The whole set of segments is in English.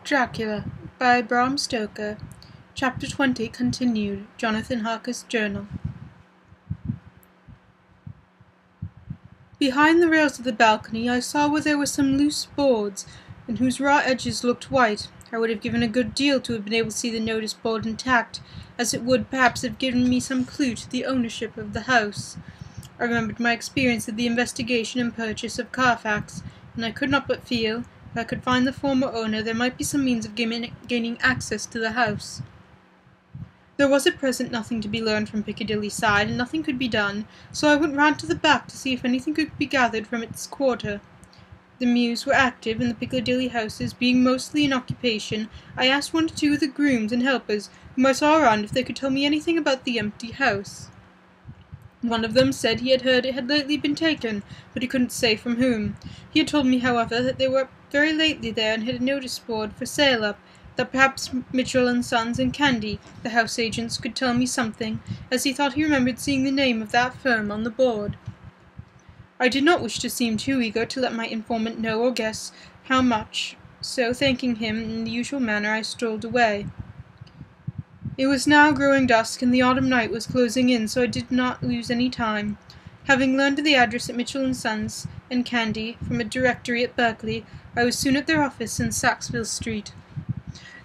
Dracula by Bram Stoker. Chapter 20 continued. Jonathan Harker's journal. Behind the rails of the balcony I saw where there were some loose boards, and whose raw edges looked white. I would have given a good deal to have been able to see the notice board intact, as it would perhaps have given me some clue to the ownership of the house. I remembered my experience of the investigation and purchase of Carfax, and I could not but feel, if I could find the former owner, there might be some means of gaining access to the house. There was at present nothing to be learned from Piccadilly side, and nothing could be done, so I went round to the back to see if anything could be gathered from its quarter. The mews were active, and the Piccadilly houses being mostly in occupation, I asked one or two of the grooms and helpers whom I saw around if they could tell me anything about the empty house. One of them said he had heard it had lately been taken, but he couldn't say from whom. He had told me, however, that they were very lately there and had a notice board for sale up, that perhaps Mitchell & Sons and Candy, the house agents, could tell me something, as he thought he remembered seeing the name of that firm on the board. I did not wish to seem too eager to let my informant know or guess how much, so thanking him in the usual manner I strolled away. It was now growing dusk, and the autumn night was closing in, so I did not lose any time. Having learned the address at Mitchell & Sons and Candy from a directory at Berkeley, I was soon at their office in Saxville Street.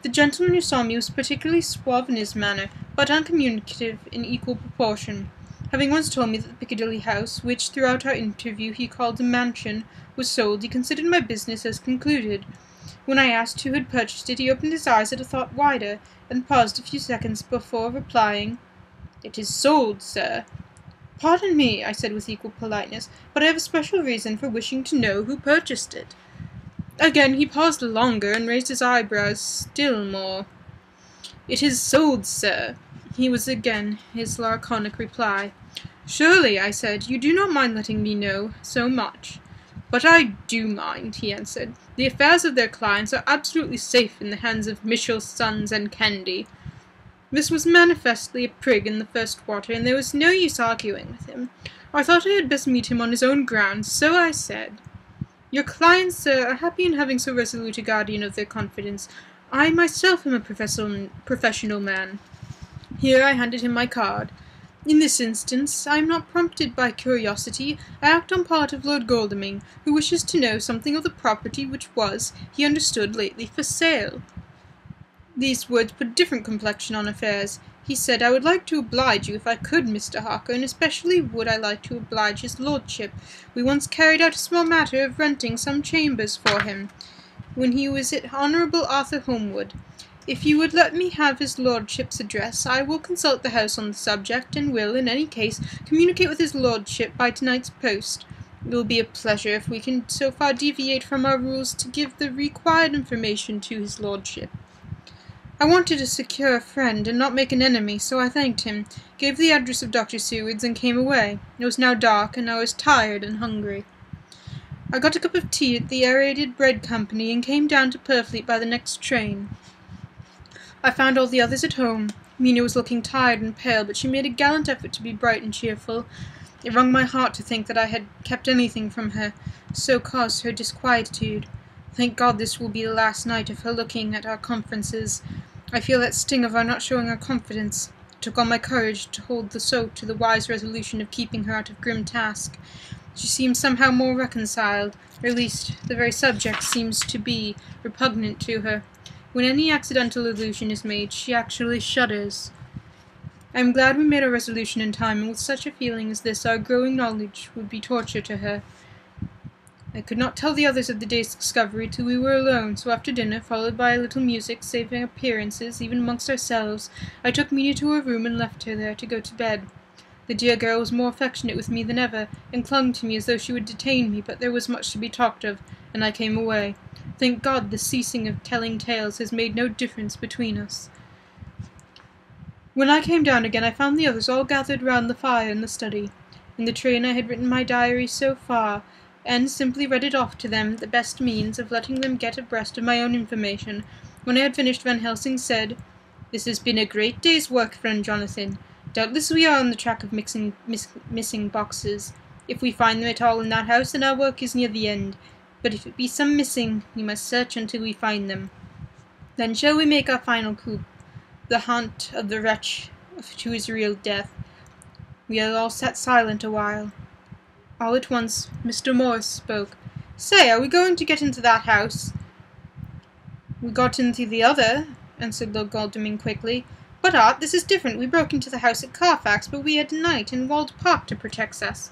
The gentleman who saw me was particularly suave in his manner, but uncommunicative in equal proportion. Having once told me that the Piccadilly house, which throughout our interview he called a mansion, was sold, he considered my business as concluded. When I asked who had purchased it, he opened his eyes at a thought wider, and paused a few seconds before replying, "It is sold, sir." "Pardon me," I said with equal politeness, "but I have a special reason for wishing to know who purchased it." Again he paused longer, and raised his eyebrows still more. "It is sold, sir," he was again his laconic reply. "Surely," I said, "you do not mind letting me know so much." "But I do mind," he answered. "The affairs of their clients are absolutely safe in the hands of Mitchell, Sons, and Candy." This was manifestly a prig in the first water, and there was no use arguing with him. I thought I had best meet him on his own ground, so I said, "Your clients, sir, are happy in having so resolute a guardian of their confidence. I myself am a professional man." Here I handed him my card. "In this instance, I am not prompted by curiosity. I act on part of Lord Godalming, who wishes to know something of the property which was, he understood, lately for sale." These words put a different complexion on affairs. He said, "I would like to oblige you if I could, Mr. Harker, and especially would I like to oblige his lordship. We once carried out a small matter of renting some chambers for him, when he was at Honourable Arthur Holmwood. If you would let me have his lordship's address, I will consult the house on the subject, and will, in any case, communicate with his lordship by tonight's post. It will be a pleasure, if we can so far deviate from our rules, to give the required information to his lordship." I wanted to secure a friend, and not make an enemy, so I thanked him, gave the address of Dr. Seward's, and came away. It was now dark, and I was tired and hungry. I got a cup of tea at the Aerated Bread Company, and came down to Purfleet by the next train. I found all the others at home. Mina was looking tired and pale, but she made a gallant effort to be bright and cheerful. It wrung my heart to think that I had kept anything from her, so caused her disquietude. Thank God this will be the last night of her looking at our conferences. I feel that sting of our not showing our confidence. It took all my courage to hold the soap to the wise resolution of keeping her out of grim task. She seems somehow more reconciled, or at least the very subject seems to be repugnant to her. When any accidental allusion is made, she actually shudders. I am glad we made our resolution in time, and with such a feeling as this, our growing knowledge would be torture to her. I could not tell the others of the day's discovery till we were alone, so after dinner, followed by a little music, saving appearances, even amongst ourselves, I took Mina to her room and left her there to go to bed. The dear girl was more affectionate with me than ever, and clung to me as though she would detain me, but there was much to be talked of, and I came away. Thank God the ceasing of telling tales has made no difference between us. When I came down again, I found the others all gathered round the fire in the study. In the train I had written my diary so far, and simply read it off to them, the best means of letting them get abreast of my own information. When I had finished, Van Helsing said, "This has been a great day's work, friend Jonathan. Doubtless we are on the track of missing boxes. If we find them at all in that house, then our work is near the end. But if it be some missing, we must search until we find them." Then shall we make our final coup, the hunt of the wretch to his real death. We had all sat silent a while. All at once Mr. Morris spoke. "Say, are we going to get into that house?" "We got into the other," answered Lord Godalming quickly. "But, Art, this is different. We broke into the house at Carfax, but we had a knight in walled park to protect us.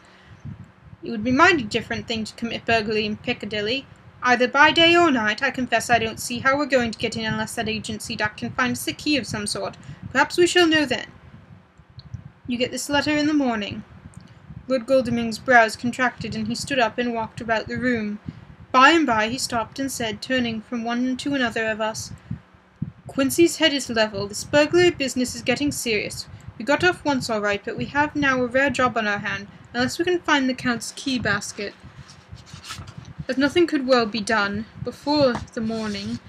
It would be a mighty different thing to commit burglary in Piccadilly, either by day or night. I confess I don't see how we're going to get in unless that agency doc can find us a key of some sort. Perhaps we shall know then. You get this letter in the morning." Lord Godalming's brows contracted, and he stood up and walked about the room. By and by he stopped and said, turning from one to another of us, "Quincy's head is level. This burglary business is getting serious. We got off once all right, but we have now a rare job on our hand, unless we can find the Count's key basket." As nothing could well be done before the morning,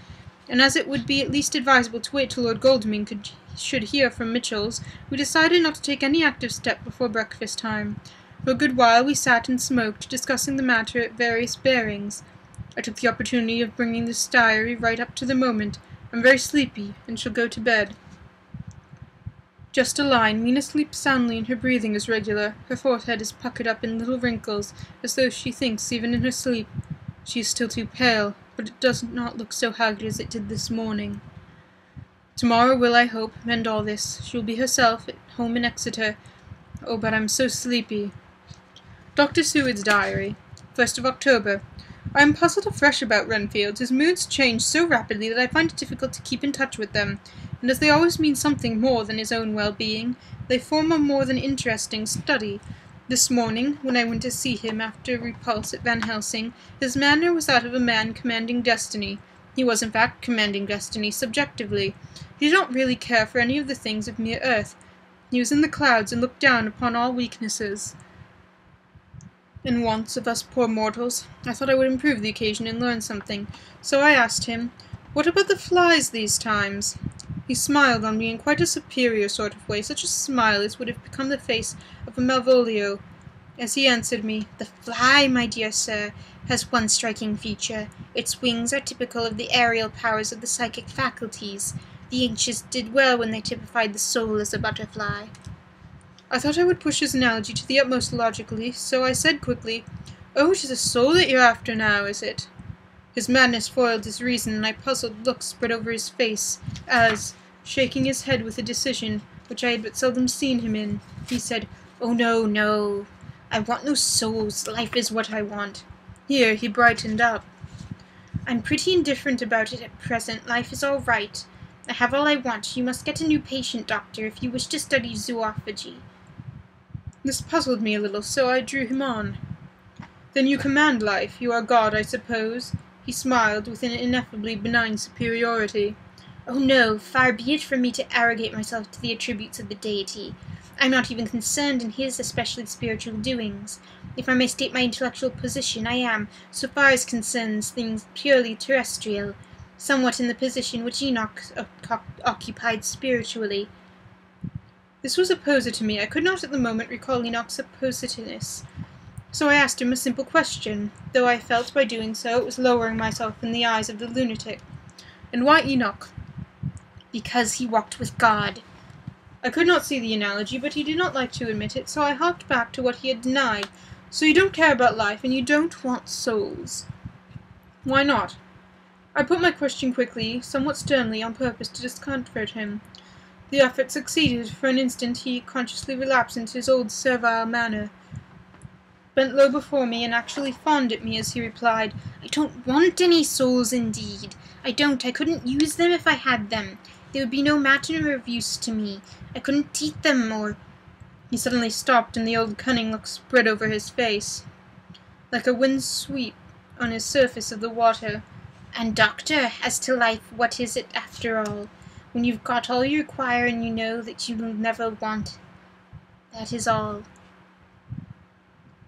and as it would be at least advisable to wait till Lord Godalming should hear from Mitchell's, we decided not to take any active step before breakfast time. For a good while we sat and smoked, discussing the matter at various bearings. I took the opportunity of bringing this diary right up to the moment. I'm very sleepy, and shall go to bed. Just a line. Mina sleeps soundly, and her breathing is regular. Her forehead is puckered up in little wrinkles, as though she thinks even in her sleep. She is still too pale, but it does not look so haggard as it did this morning. Tomorrow will, I hope, mend all this. She will be herself at home in Exeter. Oh, but I'm so sleepy. Dr. Seward's diary. 1st of October. I am puzzled afresh about Renfield. His moods change so rapidly that I find it difficult to keep in touch with them, and as they always mean something more than his own well-being, they form a more than interesting study. This morning, when I went to see him after a repulse at Van Helsing, his manner was that of a man commanding destiny. He was, in fact, commanding destiny subjectively. He did not really care for any of the things of mere earth. He was in the clouds and looked down upon all weaknesses and wants of us poor mortals. I thought I would improve the occasion and learn something, so I asked him, "What about the flies these times?" He smiled on me in quite a superior sort of way, such a smile as would have become the face of a Malvolio, as he answered me, "The fly, my dear sir, has one striking feature. Its wings are typical of the aerial powers of the psychic faculties. The ancients did well when they typified the soul as a butterfly." I thought I would push his analogy to the utmost logically, so I said quickly, "Oh, it is a soul that you're after now, is it?" His madness foiled his reason, and a puzzled look spread over his face, as, shaking his head with a decision which I had but seldom seen him in, he said, "Oh, no, no. I want no souls. Life is what I want." Here he brightened up. "I'm pretty indifferent about it at present. Life is all right. I have all I want. You must get a new patient, doctor, if you wish to study zoophagy." This puzzled me a little, so I drew him on. "Then you command life. You are God, I suppose?" He smiled with an ineffably benign superiority. "Oh no, far be it from me to arrogate myself to the attributes of the deity. I'm not even concerned in his especially spiritual doings. If I may state my intellectual position, I am, so far as concerns things purely terrestrial, somewhat in the position which Enoch occupied spiritually." This was a poser to me. I could not at the moment recall Enoch's positiveness, so I asked him a simple question, though I felt by doing so it was lowering myself in the eyes of the lunatic. "And why Enoch?" "Because he walked with God." I could not see the analogy, but he did not like to admit it, so I harked back to what he had denied. "So you don't care about life, and you don't want souls." "Why not?" I put my question quickly, somewhat sternly, on purpose to discomfort him. The effort succeeded. For an instant he consciously relapsed into his old servile manner, bent low before me, and actually fawned at me as he replied, "I don't want any souls, indeed. I don't. I couldn't use them if I had them. They would be no matter of use to me. I couldn't teach them, or—" He suddenly stopped, and the old cunning look spread over his face, like a wind sweep on his surface of the water. "And, doctor, as to life, what is it after all? When you've got all you require and you know that you'll never want, that is all."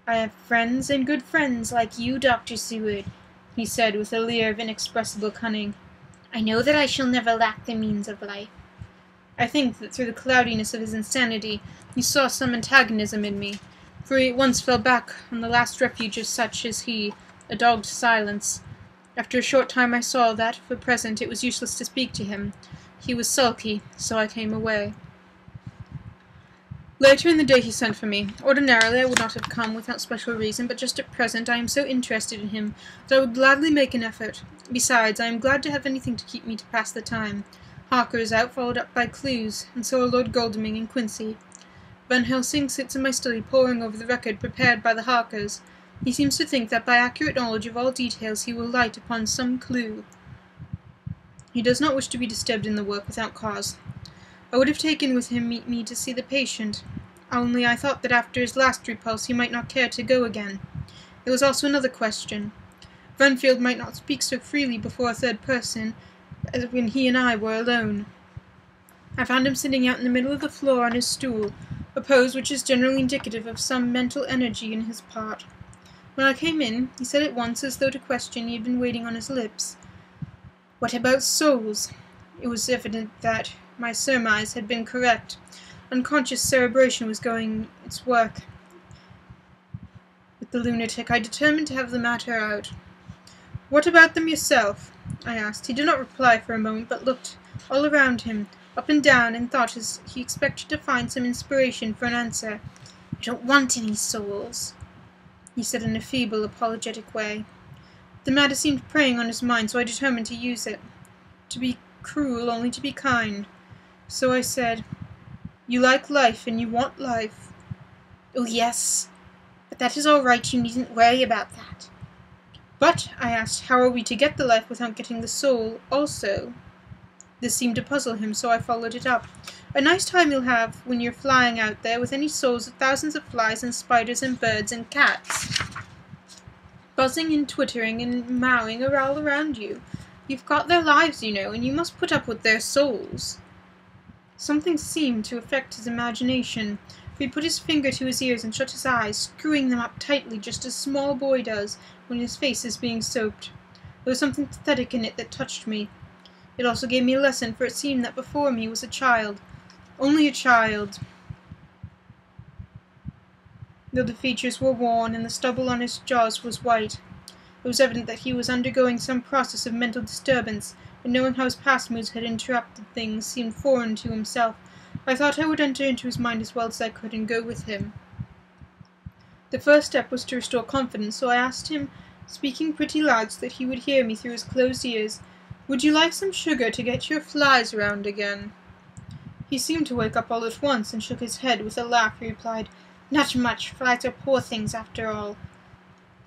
"I have friends, and good friends, like you, Dr. Seward," he said with a leer of inexpressible cunning. "I know that I shall never lack the means of life." I think that through the cloudiness of his insanity he saw some antagonism in me, for he at once fell back on the last refuge of such as he, a dogged silence. After a short time I saw that, for the present, it was useless to speak to him. He was sulky, so I came away. Later in the day he sent for me. Ordinarily I would not have come without special reason, but just at present I am so interested in him that I would gladly make an effort. Besides, I am glad to have anything to keep me to pass the time. Harker is out, followed up by clues, and so are Lord Godalming and Quincy. Van Helsing sits in my study poring over the record prepared by the Harkers. He seems to think that by accurate knowledge of all details he will light upon some clue. He does not wish to be disturbed in the work without cause. I would have taken with him me to see the patient, only I thought that after his last repulse he might not care to go again. There was also another question. Renfield might not speak so freely before a third person as when he and I were alone. I found him sitting out in the middle of the floor on his stool, a pose which is generally indicative of some mental energy in his part. When I came in, he said at once, as though to question he had been waiting on his lips, "What about souls?" It was evident that my surmise had been correct. Unconscious cerebration was going its work with the lunatic. I determined to have the matter out. "What about them yourself?" I asked. He did not reply for a moment, but looked all around him, up and down, and thought as he expected to find some inspiration for an answer. "I don't want any souls," he said in a feeble, apologetic way. The matter seemed preying on his mind, so I determined to use it. To be cruel, only to be kind. So I said, "You like life, and you want life." "Oh, yes. But that is all right, you needn't worry about that." "But," I asked, "how are we to get the life without getting the soul also?" This seemed to puzzle him, so I followed it up. "A nice time you'll have when you're flying out there with any souls of thousands of flies and spiders and birds and cats, buzzing and twittering and mowing all around you. You've got their lives, you know, and you must put up with their souls." Something seemed to affect his imagination, for he put his finger to his ears and shut his eyes, screwing them up tightly just as a small boy does when his face is being soaped. There was something pathetic in it that touched me. It also gave me a lesson, for it seemed that before me was a child. Only a child. Though the features were worn and the stubble on his jaws was white, it was evident that he was undergoing some process of mental disturbance, and knowing how his past moods had interrupted things seemed foreign to himself. I thought I would enter into his mind as well as I could and go with him. The first step was to restore confidence, so I asked him, speaking pretty loud so that he would hear me through his closed ears, "Would you like some sugar to get your flies round again?" He seemed to wake up all at once and shook his head. With a laugh he replied, "Not much. Flies are poor things after all."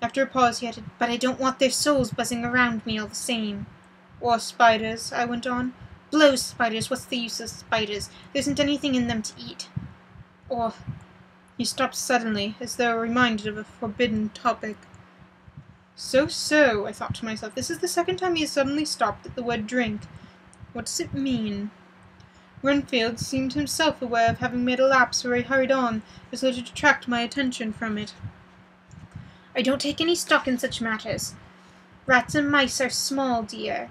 After a pause he added, "But I don't want their souls buzzing around me all the same." "Or spiders," I went on. "Blow spiders. What's the use of spiders? There isn't anything in them to eat." Or... He stopped suddenly, as though reminded of a forbidden topic. So, I thought to myself, this is the second time he has suddenly stopped at the word drink. What does it mean? Renfield seemed himself aware of having made a lapse, for he hurried on, as though to detract my attention from it. "I don't take any stock in such matters. Rats and mice are small deer,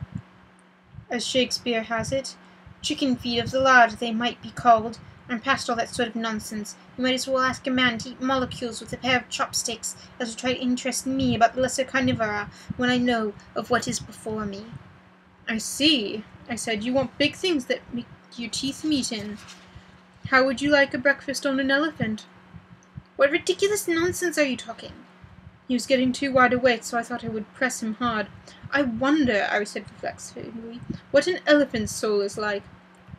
as Shakespeare has it. Chicken feet of the lard they might be called. I'm past all that sort of nonsense. You might as well ask a man to eat molecules with a pair of chopsticks as to try to interest me about the lesser carnivora when I know of what is before me." "I see," I said. "You want big things that make your teeth meet in. How would you like a breakfast on an elephant?" "What ridiculous nonsense are you talking?" He was getting too wide awake, so I thought I would press him hard. "I wonder," I said reflexively, "what an elephant's soul is like."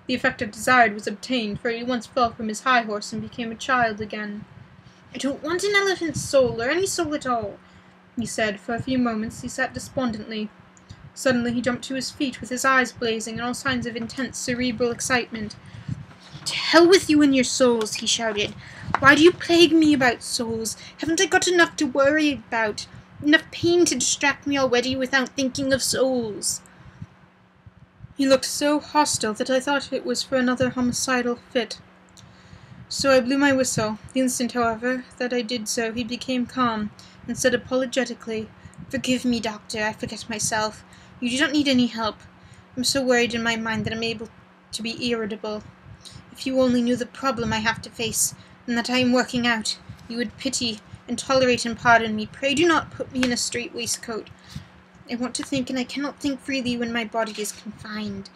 The effect I desired was obtained, for he once fell from his high horse and became a child again. "I don't want an elephant's soul, or any soul at all," he said. For a few moments he sat despondently. Suddenly he jumped to his feet, with his eyes blazing and all signs of intense cerebral excitement. "To hell with you and your souls," he shouted. "Why do you plague me about souls? Haven't I got enough to worry about? Enough pain to distract me already without thinking of souls?" He looked so hostile that I thought it was for another homicidal fit. So I blew my whistle. The instant, however, that I did so, he became calm, and said apologetically, "Forgive me, Doctor, I forget myself. You do not need any help. I'm so worried in my mind that I'm able to be irritable. If you only knew the problem I have to face, and that I am working out, you would pity and tolerate and pardon me. Pray do not put me in a strait waistcoat. I want to think, and I cannot think freely when my body is confined.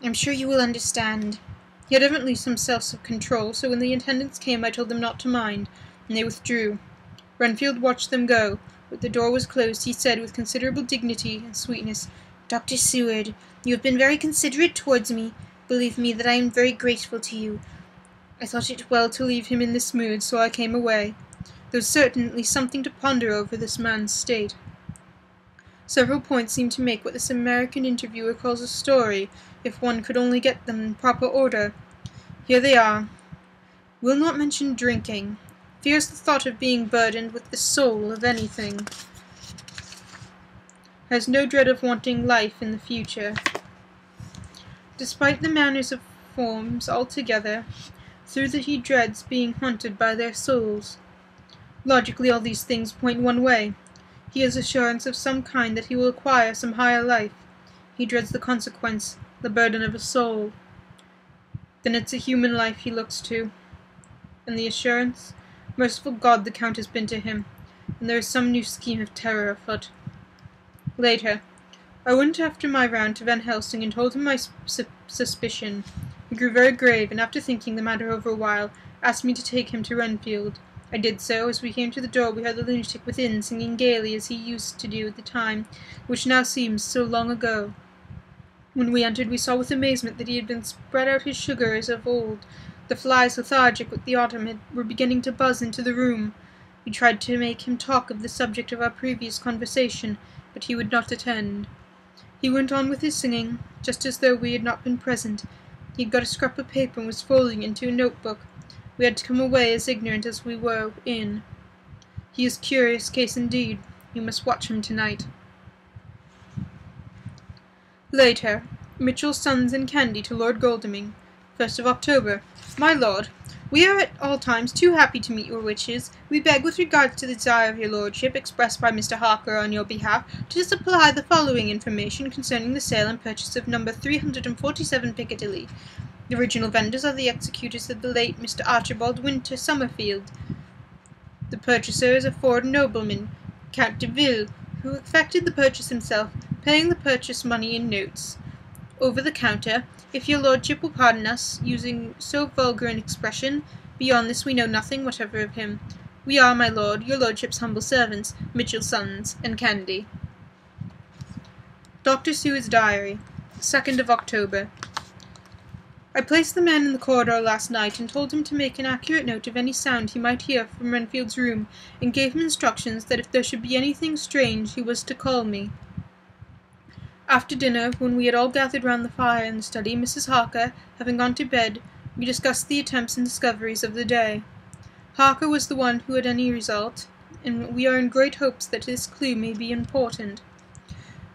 I'm sure you will understand." He had evidently some self-control, so when the attendants came I told them not to mind, and they withdrew. Renfield watched them go. When the door was closed, he said with considerable dignity and sweetness, "Dr. Seward, you have been very considerate towards me. Believe me that I am very grateful to you." I thought it well to leave him in this mood, so I came away. There was certainly something to ponder over this man's state. Several points seemed to make what this American interviewer calls a story, if one could only get them in proper order. Here they are. Will not mention drinking. Fears the thought of being burdened with the soul of anything. Has no dread of wanting life in the future. Despite the manners of forms altogether, through that he dreads being haunted by their souls. Logically all these things point one way. He has assurance of some kind that he will acquire some higher life. He dreads the consequence, the burden of a soul. Then it's a human life he looks to. And the assurance? Merciful God, the Count has been to him, and there is some new scheme of terror afoot. Later. I went after my round to Van Helsing and told him my suspicion. He grew very grave, and after thinking the matter over a while, asked me to take him to Renfield. I did so. As we came to the door we heard the lunatic within singing gaily as he used to do at the time, which now seems so long ago. When we entered we saw with amazement that he had been spread out his sugar as of old. The flies, lethargic with the autumn, were beginning to buzz into the room. We tried to make him talk of the subject of our previous conversation, but he would not attend. He went on with his singing, just as though we had not been present. He had got a scrap of paper and was folding it into a notebook. We had to come away as ignorant as we were in. He is a curious case indeed. You must watch him tonight. Later. Mitchell's Sons and Candy to Lord Godalming. 1st of October. My lord, we are at all times too happy to meet your wishes. We beg, with regard to the desire of your lordship, expressed by Mr. Harker on your behalf, to supply the following information concerning the sale and purchase of number 347 Piccadilly. The original vendors are the executors of the late Mr. Archibald Winter Summerfield. The purchaser is a foreign nobleman, Count de Ville, who effected the purchase himself, paying the purchase money in notes. Over the counter, if your lordship will pardon us using so vulgar an expression. Beyond this we know nothing whatever of him. We are, my lord, your lordship's humble servants, Mitchell's Sons and Candy. Dr. Seward's Diary. 2nd of October. I placed the man in the corridor last night and told him to make an accurate note of any sound he might hear from Renfield's room, and gave him instructions that if there should be anything strange he was to call me. After dinner, when we had all gathered round the fire in the study, Mrs. Harker having gone to bed, we discussed the attempts and discoveries of the day. Harker was the one who had any result, and we are in great hopes that this clue may be important.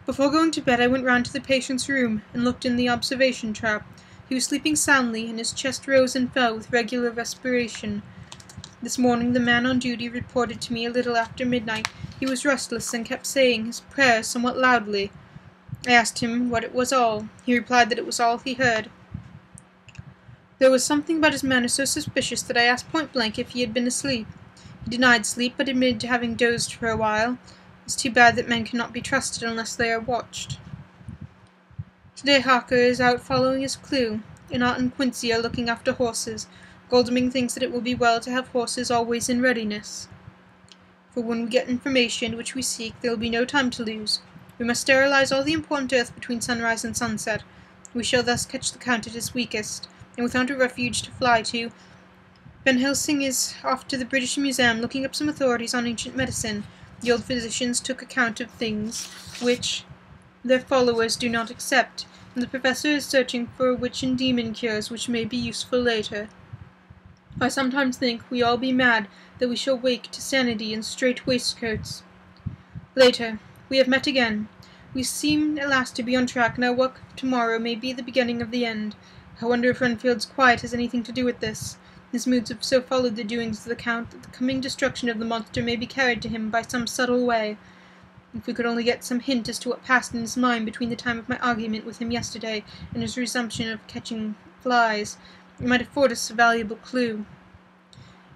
Before going to bed I went round to the patient's room, and looked in the observation trap. He was sleeping soundly, and his chest rose and fell with regular respiration. This morning the man on duty reported to me a little after midnight. He was restless, and kept saying his prayers somewhat loudly. I asked him what it was all. He replied that it was all he heard. There was something about his manner so suspicious that I asked point-blank if he had been asleep. He denied sleep, but admitted to having dozed for a while. It's too bad that men cannot be trusted unless they are watched. Today Harker is out following his clue, and Art and Quincy are looking after horses. Godalming thinks that it will be well to have horses always in readiness. For when we get information which we seek, there will be no time to lose. We must sterilize all the important earth between sunrise and sunset. We shall thus catch the Count at his weakest, and without a refuge to fly to. Van Helsing is off to the British Museum looking up some authorities on ancient medicine. The old physicians took account of things which their followers do not accept, and the professor is searching for witch and demon cures which may be useful later. I sometimes think we all be mad, that we shall wake to sanity in straight waistcoats. Later. We have met again. We seem at last to be on track, and our work of tomorrow may be the beginning of the end. I wonder if Renfield's quiet has anything to do with this. His moods have so followed the doings of the Count that the coming destruction of the monster may be carried to him by some subtle way. If we could only get some hint as to what passed in his mind between the time of my argument with him yesterday and his resumption of catching flies, it might afford us a valuable clue.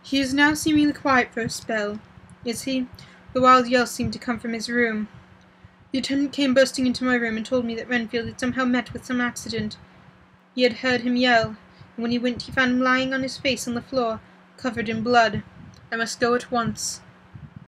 He is now seemingly quiet for a spell. Is he? The wild yells seem to come from his room. The attendant came bursting into my room and told me that Renfield had somehow met with some accident. He had heard him yell, and when he went he found him lying on his face on the floor, covered in blood. I must go at once.